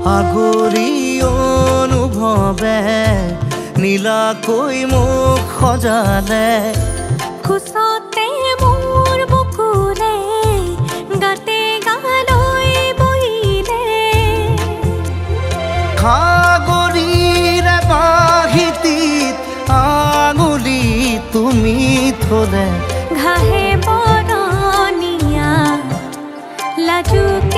আগৰি অনুভৱে নীলাকৈ মোক সজালে খোজতে মোৰ বুকুৰে গাতে গালৈ বহিলে সাগৰীৰে বাহিতিত আঙুলি তুমি থলে ঘাহে বৰণীয়া লাজুক